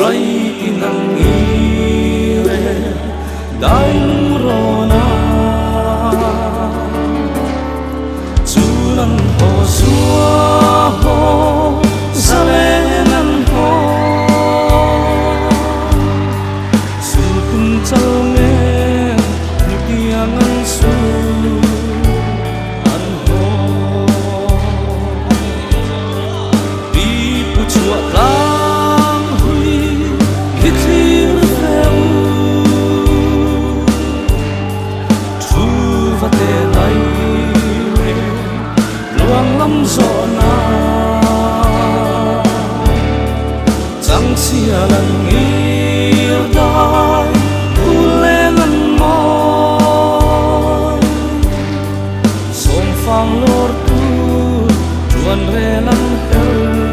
Rai tinangire daing rona Chulan ho sua ho zalenan ho Sulpun chalmen nipiangan su an ho Bi pu chua tlang hui hitlir veu Thu va te lai luang lam zo na Chang chia lan ngir dai ule lan moi Som phang lor tu tuan re lan hel